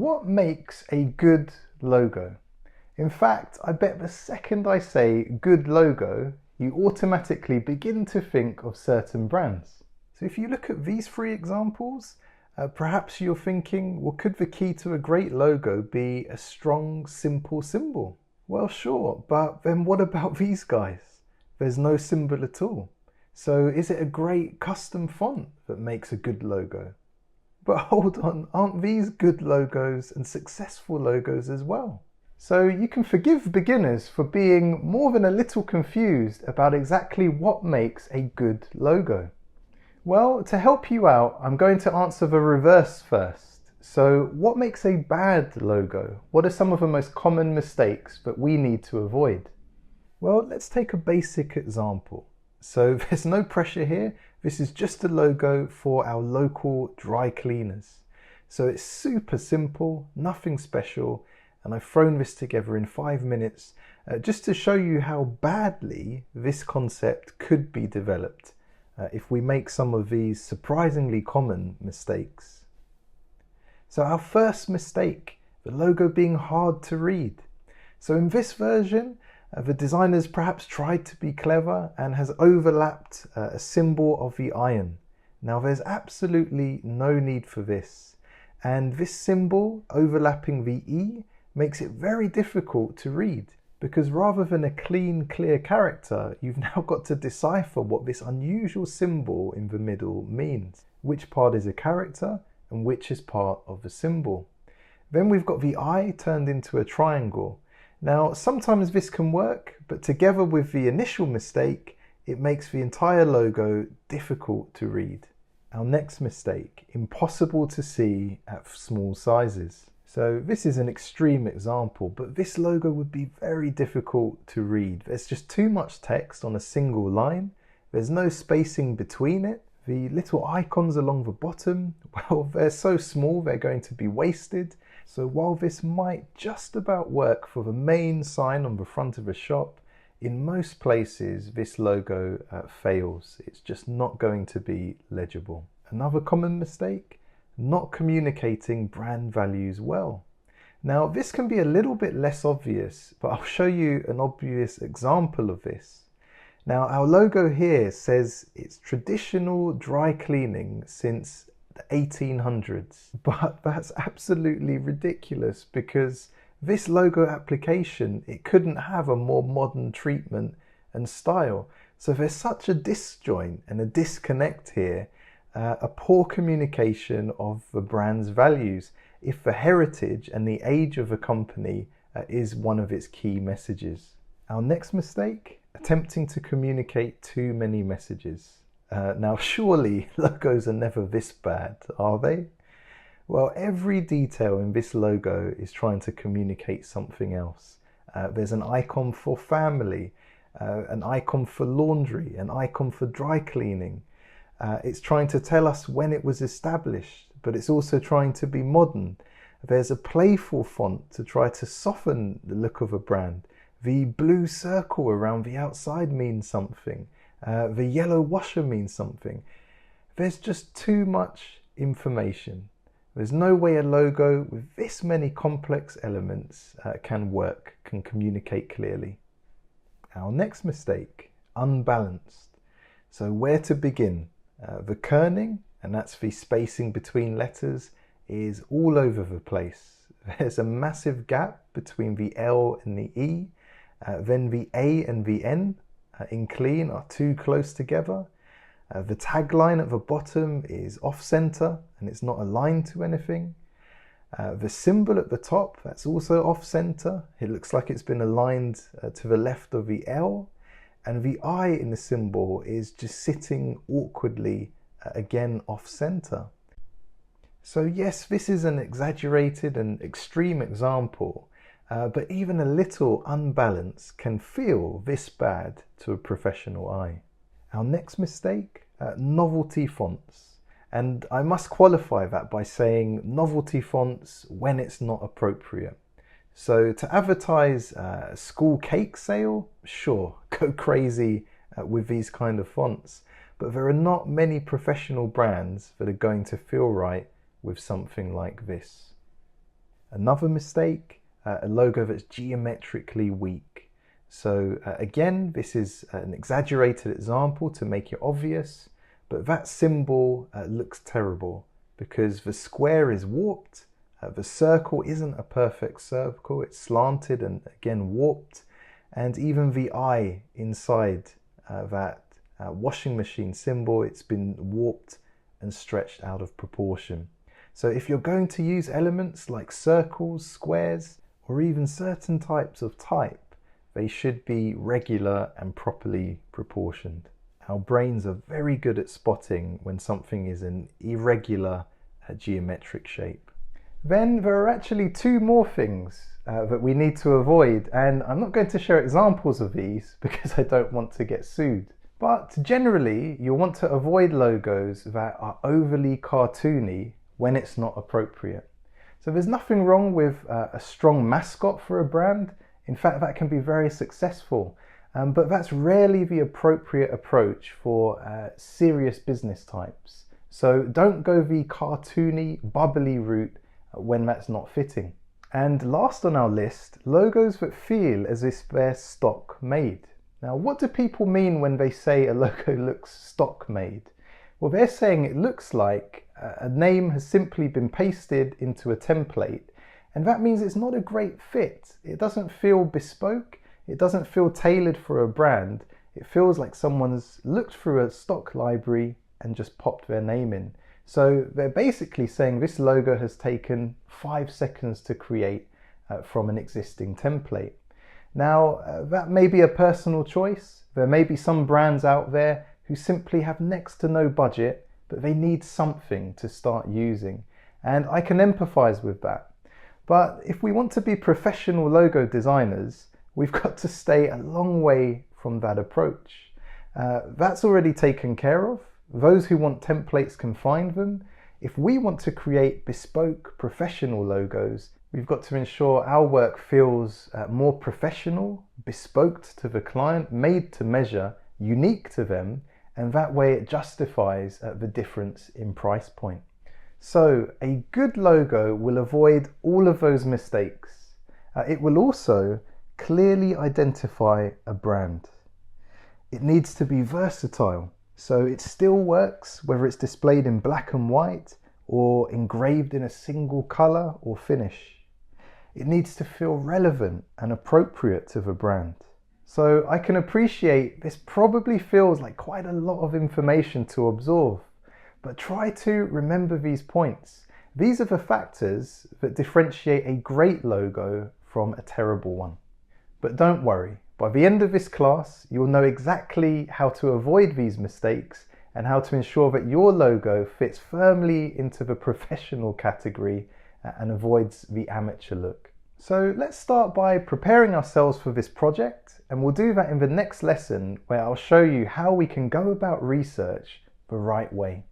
what makes a good logo? In fact, I bet the second I say good logo, you automatically begin to think of certain brands. So if you look at these three examples, perhaps you're thinking, well, could the key to a great logo be a strong, simple symbol? Well, sure, but then what about these guys? There's no symbol at all. So is it a great custom font that makes a good logo? But hold on, aren't these good logos and successful logos as well? So you can forgive beginners for being more than a little confused about exactly what makes a good logo. Well, to help you out, I'm going to answer the reverse first. So what makes a bad logo? What are some of the most common mistakes that we need to avoid? Well, let's take a basic example. So there's no pressure here. This is just a logo for our local dry cleaners. So it's super simple, nothing special, and I've thrown this together in 5 minutes just to show you how badly this concept could be developed if we make some of these surprisingly common mistakes. So our first mistake, the logo being hard to read. So in this version, the designers perhaps tried to be clever and has overlapped a symbol of the iron. Now there's absolutely no need for this. And this symbol overlapping the E makes it very difficult to read, because rather than a clean, clear character, you've now got to decipher what this unusual symbol in the middle means. Which part is a character and which is part of the symbol. Then we've got the I turned into a triangle. Now, sometimes this can work, but together with the initial mistake, it makes the entire logo difficult to read. Our next mistake, impossible to see at small sizes. So this is an extreme example, but this logo would be very difficult to read. There's just too much text on a single line. There's no spacing between it. The little icons along the bottom, well, they're so small they're going to be wasted. So while this might just about work for the main sign on the front of a shop, in most places this logo fails. It's just not going to be legible. Another common mistake, not communicating brand values well. Now this can be a little bit less obvious, but I'll show you an obvious example of this. Now our logo here says it's traditional dry cleaning since the 1800s, but that's absolutely ridiculous because this logo application, it couldn't have a more modern treatment and style. So there's such a disjoint and a disconnect here, a poor communication of the brand's values if the heritage and the age of a company is one of its key messages. Our next mistake, attempting to communicate too many messages. Now surely logos are never this bad, are they? Well, every detail in this logo is trying to communicate something else. There's an icon for family, an icon for laundry, an icon for dry cleaning. It's trying to tell us when it was established, but it's also trying to be modern. There's a playful font to try to soften the look of a brand. The blue circle around the outside means something. The yellow washer means something. There's just too much information. There's no way a logo with this many complex elements can work, can communicate clearly. Our next mistake, unbalanced. So where to begin? The kerning, and that's the spacing between letters, is all over the place. There's a massive gap between the L and the E. Then the A and the N in clean are too close together. The tagline at the bottom is off-center and it's not aligned to anything. The symbol at the top, that's also off-center. It looks like it's been aligned to the left of the L. And the I in the symbol is just sitting awkwardly, again off-center. So yes, this is an exaggerated and extreme example, but even a little unbalance can feel this bad to a professional eye. Our next mistake, novelty fonts. And I must qualify that by saying novelty fonts when it's not appropriate. So to advertise a school cake sale, sure, go crazy with these kind of fonts. But there are not many professional brands that are going to feel right with something like this. Another mistake, a logo that's geometrically weak. So again, this is an exaggerated example to make it obvious, but that symbol looks terrible because the square is warped, the circle isn't a perfect circle, it's slanted and again warped, and even the eye inside that washing machine symbol, it's been warped and stretched out of proportion. So if you're going to use elements like circles, squares, or even certain types of type, they should be regular and properly proportioned. Our brains are very good at spotting when something is an irregular geometric shape. Then there are actually two more things that we need to avoid, and I'm not going to share examples of these because I don't want to get sued. But generally, you'll want to avoid logos that are overly cartoony when it's not appropriate. So there's nothing wrong with a strong mascot for a brand. In fact, that can be very successful, but that's rarely the appropriate approach for serious business types. So don't go the cartoony, bubbly route when that's not fitting. And last on our list, logos that feel as if they're stock made. Now, what do people mean when they say a logo looks stock made? Well, they're saying it looks like a name has simply been pasted into a template, and that means it's not a great fit. It doesn't feel bespoke, it doesn't feel tailored for a brand. It feels like someone's looked through a stock library and just popped their name in. So they're basically saying this logo has taken 5 seconds to create from an existing template. Now, that may be a personal choice. There may be some brands out there who simply have next to no budget, but they need something to start using. And I can empathize with that. But if we want to be professional logo designers, we've got to stay a long way from that approach. That's already taken care of. Those who want templates can find them. If we want to create bespoke professional logos, we've got to ensure our work feels more professional, bespoke to the client, made to measure, unique to them, and that way it justifies the difference in price point. So a good logo will avoid all of those mistakes. It will also clearly identify a brand. It needs to be versatile, so it still works whether it's displayed in black and white or engraved in a single color or finish. It needs to feel relevant and appropriate to the brand. So I can appreciate this probably feels like quite a lot of information to absorb, but try to remember these points. These are the factors that differentiate a great logo from a terrible one. But don't worry, by the end of this class, you'll know exactly how to avoid these mistakes and how to ensure that your logo fits firmly into the professional category and avoids the amateur look. So let's start by preparing ourselves for this project, and we'll do that in the next lesson where I'll show you how we can go about research the right way.